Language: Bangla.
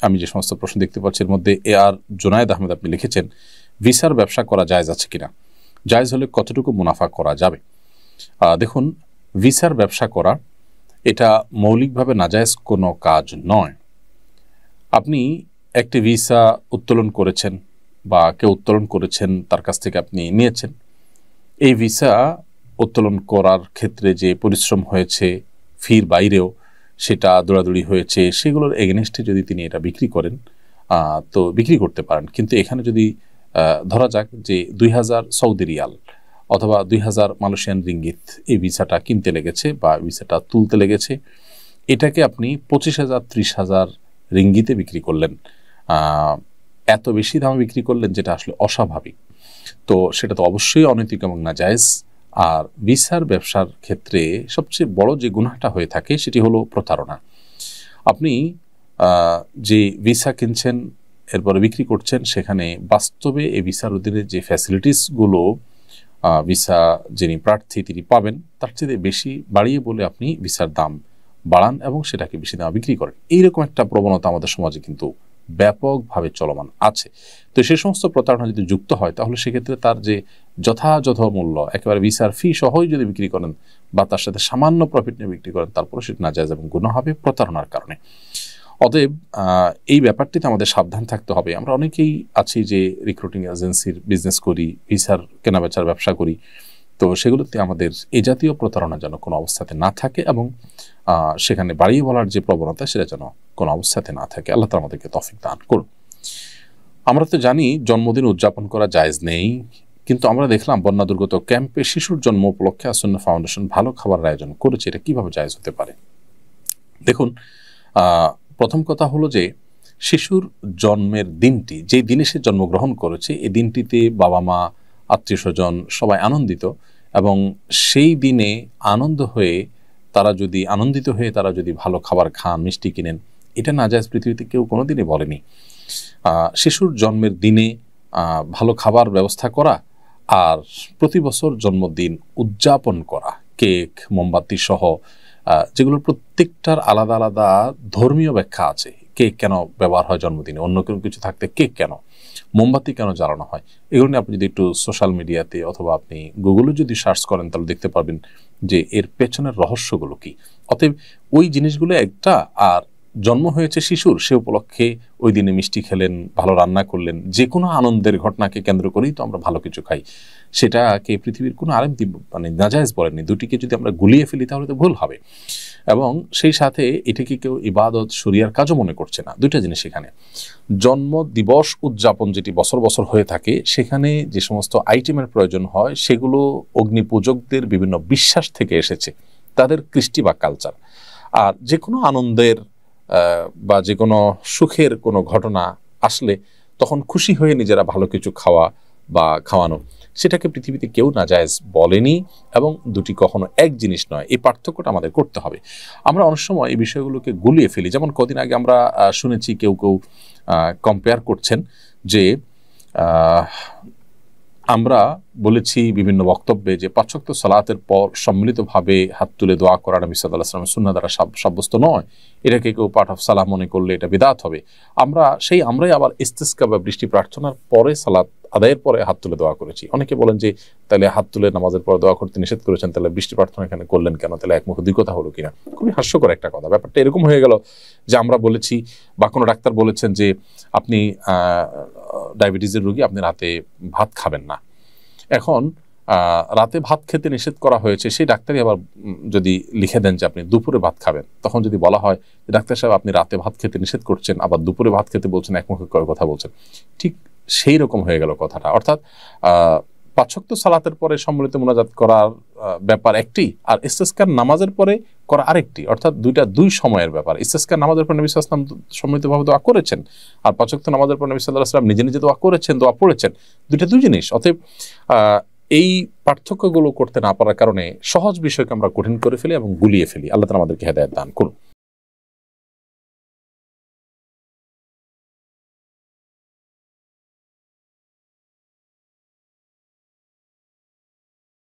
আমি যে সমস্ত প্রশ্ন দেখতে পাচ্ছি এর মধ্যে আর জুনায়েদ আহমেদ আপনি লিখেছেন, ভিসার ব্যবসা করা জায়েজ আছে কিনা, জায়েজ হলে কতটুকু মুনাফা করা যাবে? দেখুন, ভিসার ব্যবসা করা এটা মৌলিকভাবে নাজায়েজ কোনো কাজ নয়। আপনি একটি ভিসা উত্তোলন করেছেন বা কেউ উত্তোলন করেছেন, তার কাছ থেকে আপনি নিয়েছেন। এই ভিসা উত্তোলন করার ক্ষেত্রে যে পরিশ্রম হয়েছে, ফির বাইরেও সেটা দৌড়াদৌড়ি হয়েছে, সেগুলোর এগেনস্টে যদি তিনি এটা বিক্রি করেন তো বিক্রি করতে পারেন। কিন্তু এখানে যদি ধরা যাক যে 2000 সৌদি রিয়াল অথবা 2000 মালয়েশিয়ান রিঙ্গিত এই ভিসাটা কিনতে লেগেছে বা ভিসাটা তুলতে লেগেছে, এটাকে আপনি 25,000 30,000 রিঙ্গিতে বিক্রি করলেন, এত বেশি দামে বিক্রি করলেন যেটা আসলে অস্বাভাবিক। তো সেটা তো অবশ্যই অনৈতিক এবং নাজায়েজ। আর ভিসার ব্যবসার ক্ষেত্রে সবচেয়ে বড় যে গুনাহটা হয়ে থাকে সেটি হলো প্রতারণা। আপনি যে ভিসা কিনছেন এরপরে বিক্রি করছেন, সেখানে বাস্তবে এই ভিসার অধীনে যে ফ্যাসিলিটিসগুলো ভিসা যিনি প্রার্থী তিনি পাবেন তার চেয়ে বেশি বাড়িয়ে বলে আপনি ভিসার দাম বাড়ান এবং সেটাকে বেশি দামে বিক্রি করেন। এইরকম একটা প্রবণতা আমাদের সমাজে কিন্তু ব্যাপকভাবে চলমান আছে। তো সেই সমস্ত প্রতারণা যদি যুক্ত হয় তাহলে সেক্ষেত্রে তার যে যথাযথ মূল্য একেবারে ভিসার ফি সহই যদি বিক্রি করেন বা তার সাথে সামান্য প্রফিট নিয়ে বিক্রি করেন, তারপরে সেটা নাজায়েজ এবং গুনাহ হবে প্রতারণার কারণে। অতএব এই ব্যাপারটিতে আমাদের সাবধান থাকতে হবে। আমরা অনেকেই আছি যে রিক্রুটিং এজেন্সির বিজনেস করি, ভিসার কেনাবেচার ব্যবসা করি, তো সেগুলোতে আমাদের এই জাতীয় প্রতারণা যেন কোনো অবস্থাতে না থাকে এবং সেখানে বাড়িয়ে বলার যে প্রবণতা সেটা যেন কোনো অবস্থাতে না থাকে। আল্লাহ তাআলা আমাদেরকে তৌফিক দান করুন। আমরা তো জানি জন্মদিন উদযাপন করা জায়েজ নেই, কিন্তু আমরা দেখলাম বন্যা দুর্গত ক্যাম্পে শিশুর জন্ম উপলক্ষে আসন্না ফাউন্ডেশন ভালো খাবারের আয়োজন করেছে। এটা কিভাবে জায়েজ হতে পারে? দেখুন, প্রথম কথা হলো যে শিশুর জন্মের দিনটি, যে দিনে সে জন্মগ্রহণ করেছে, এই দিনটিতে বাবা মা আত্মীয় স্বজন সবাই আনন্দিত এবং সেই দিনে আনন্দিত হয়ে তারা যদি ভালো খাবার খান, মিষ্টি কিনেন, এটা নাজায়েজ পৃথিবীতে কেউ কোনোদিনই বলেনি। শিশুর জন্মের দিনে ভালো খাবার ব্যবস্থা করা আর প্রতি বছর জন্মদিন উদযাপন করা, কেক মোমবাতি সহ, যেগুলোর প্রত্যেকটার আলাদা আলাদা ধর্মীয় ব্যাখ্যা আছে। কেক কেন ব্যবহার হয় জন্মদিনে, অন্য কোনো কিছু থাকতে কেক কেন, মোমবাতি কেন জ্বালানো হয়, এগুলো নিয়ে আপনি যদি একটু সোশ্যাল মিডিয়াতে অথবা আপনি গুগলে যদি সার্চ করেন তাহলে দেখতে পারবেন যে এর পেছনের রহস্যগুলো কি। অতএব ওই জিনিসগুলো একটা, আর জন্ম হয়েছে শিশুর, সে উপলক্ষে ওই দিনে মিষ্টি খেলেন, ভালো রান্না করলেন, যে কোনো আনন্দের ঘটনাকে কেন্দ্র করেই তো আমরা ভালো কিছু খাই। সেটাকে পৃথিবীর কোনো আলেম নাজায়েজ বলেননি। দুটিকে যদি আমরা গুলিয়ে ফেলি তাহলে তো ভুল হবে। এবং সেই সাথে এটাকে কেউ ইবাদত শরিয়ার কাজও মনে করছে না। দুইটা জিনিস এখানে। জন্ম দিবস উদযাপন যেটি বছর বছর হয়ে থাকে, সেখানে যে সমস্ত আইটেমের প্রয়োজন হয় সেগুলো অগ্নিপূজকদের বিভিন্ন বিশ্বাস থেকে এসেছে, তাদের কৃষ্টি বা কালচার। আর যে কোনো আনন্দের বা যে কোনো সুখের কোনো ঘটনা আসলে তখন খুশি হয়ে নিজেরা ভালো কিছু খাওয়া বা খাওয়ানো, সেটাকে পৃথিবীতে কেউ নাজায়েজ বলেনি এবং দুটি কখনো এক জিনিস নয়। এই পার্থক্যটা আমাদের করতে হবে। আমরা অনেক সময় এই বিষয়গুলোকে গুলিয়ে ফেলি। যেমন কদিন আগে আমরা শুনেছি কেউ কম্পেয়ার করছেন যে আমরা বলেছি বিভিন্ন বক্তব্যে যে 5 ওয়াক্ত সালাতের পর সম্মিলিতভাবে হাত তুলে দোয়া করা নবী সাল্লাল্লাহু আলাইহি ওয়াসাল্লামের সুন্নাহ দ্বারা সাব্যস্ত নয়, এটাকে কেউ পার্ট অফ সালাহ মনে করলে এটা বিদআত হবে। আমরাই আবার ইস্তিসকা বা বৃষ্টি প্রার্থনার পরে সালাত আদায়ের পরে হাত তুলে দোয়া করেছি। অনেকে বলেন যে তাহলে হাত তুলে নামাজের পরে দোয়া করতে নিষেধ করেছেন, তাহলে বৃষ্টি প্রার্থনা এখানে করলেন কেন? তাহলে একমুখে দুই কথা হলো কিনা? খুবই হাস্যকর একটা কথা। ব্যাপারটা এরকম হয়ে গেল যে আমরা বলেছি বা কোনো ডাক্তার বলেছেন যে আপনি ডায়াবেটিসের রোগী, আপনি রাতে ভাত খাবেন না। এখন রাতে ভাত খেতে নিষেধ করা হয়েছে, সেই ডাক্তারই আবার যদি লিখে দেন যে আপনি দুপুরে ভাত খাবেন, তখন যদি বলা হয় যে ডাক্তার সাহেব আপনি রাতে ভাত খেতে নিষেধ করছেন আবার দুপুরে ভাত খেতে বলছেন, একমুখে কথা বলছেন, ঠিক সেই রকম হয়ে গেল কথাটা। অর্থাৎ 5 ওয়াক্ত সালাতের পরে সম্মিলিত মুনাজাত করার ব্যাপার একটি, আর ইস্তিসকার নামাজের পরে করা আরেকটি। অর্থাৎ দুই সময়ের ব্যাপার। ইস্তিসকার নামাজের পর নবী সাল্লাল্লাহু আলাইহি ওয়াসাল্লাম সম্মিলিতভাবে দোয়া করেছেন, আর 5 ওয়াক্ত নামাজের পর নবী সাল্লাল্লাহু আলাইহি ওয়াসাল্লাম নিজে নিজে দোয়া করেছেন, দোয়া পড়েছেন। দুই জিনিস। অতএব এই পার্থক্যগুলো করতে না পারার কারণে সহজ বিষয়কে আমরা কঠিন করে ফেলি এবং গুলিয়ে ফেলি। আল্লাহ তাআলা আমাদেরকে হেদায়েত দান করুন।